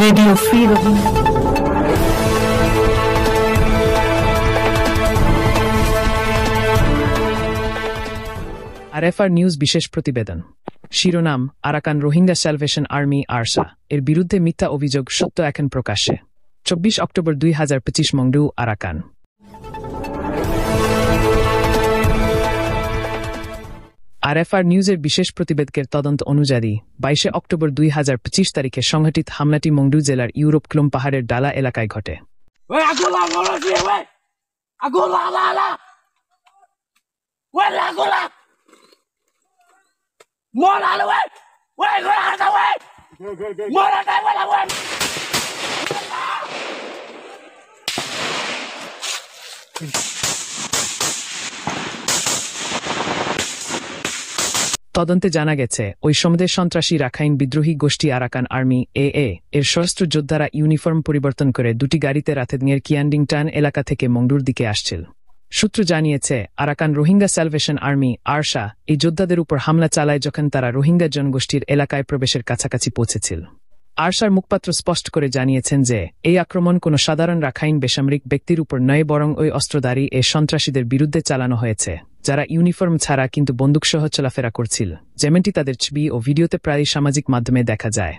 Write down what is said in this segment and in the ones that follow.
Radio Free Rohingya. আরএফআর news বিশেষ প্রতিবেদন। শিরোনাম: Arakan Rohingya salvation army ARSA এর বিরুদ্ধে মিথ্যা অভিযোগ সত্য এখন প্রকাশ্যে। 24 অক্টোবর 2025 মংডু, আরাকান। আরএফআর নিউজের বিশেষ প্রতিবেদকের তদন্ত অনুযায়ী 22 অক্টোবর 2025 তারিখে সংঘটিত হামলাটি মংডু জেলার ইউরোপ ক্লুম পাহাড়ের ডালা এলাকায় ঘটে। তদন্তে জানা গেছে, ওই সমুদ্রের সন্ত্রাসী রাখাইন বিদ্রোহী গোষ্ঠী আরাকান আর্মি এর সশস্ত্র যোদ্ধারা ইউনিফর্ম পরিবর্তন করে দুটি গাড়িতে রাতেদিনের কিয়ান্ডিংটান এলাকা থেকে মংডুর দিকে আসছিল। সূত্র জানিয়েছে, Arakan Rohingya salvation army ARSA এই যোদ্ধাদের উপর হামলা চালায় যখন তারা রোহিঙ্গা জনগোষ্ঠীর এলাকায় প্রবেশের কাছাকাছি পৌঁছেছিল। আরসার মুখপাত্র স্পষ্ট করে জানিয়েছেন যে এই আক্রমণ কোনো সাধারণ রাখাইন বেসামরিক ব্যক্তির উপর নয়, বরং ওই অস্ত্রধারী এ সন্ত্রাসীদের বিরুদ্ধে চালানো হয়েছে, যারা ইউনিফর্ম ছাড়া কিন্তু বন্দুকসহ চলাফেরা করছিল, যেমনটি তাদের ছবি ও ভিডিওতে প্রায়ই সামাজিক মাধ্যমে দেখা যায়।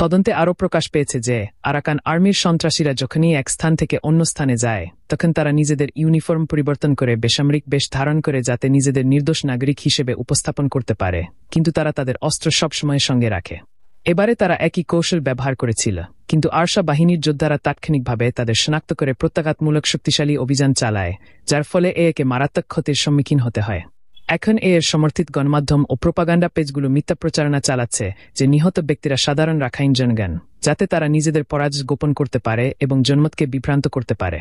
তদন্তে আরও প্রকাশ পেয়েছে যে আরাকান আর্মির সন্ত্রাসীরা যখনই এক স্থান থেকে অন্য স্থানে যায়, তখন তারা নিজেদের ইউনিফর্ম পরিবর্তন করে বেসামরিক বেশ ধারণ করে যাতে নিজেদের নির্দোষ নাগরিক হিসেবে উপস্থাপন করতে পারে, কিন্তু তারা তাদের অস্ত্র সবসময় সঙ্গে রাখে। এবারে তারা একই কৌশল ব্যবহার করেছিল, কিন্তু আরসা বাহিনীর যোদ্ধারা তাৎক্ষণিকভাবে তাদের শনাক্ত করে প্রত্যাঘাতমূলক শক্তিশালী অভিযান চালায়, যার ফলে একে মারাত্মক ক্ষতির সম্মুখীন হতে হয়। এখন এর সমর্থিত গণমাধ্যম ও প্রোপাগান্ডা পেজগুলো মিথ্যা প্রচারণা চালাচ্ছে যে নিহত ব্যক্তিরা সাধারণ রাখাইন জনগণ, যাতে তারা নিজেদের পরাজয় গোপন করতে পারে এবং জনমতকে বিভ্রান্ত করতে পারে।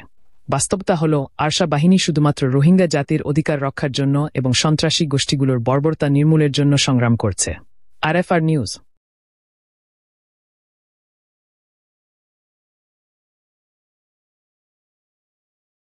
বাস্তবতা হল, আরসা বাহিনী শুধুমাত্র রোহিঙ্গা জাতির অধিকার রক্ষার জন্য এবং সন্ত্রাসী গোষ্ঠীগুলোর বর্বরতা নির্মূলের জন্য সংগ্রাম করছে। আরএফআর নিউজ।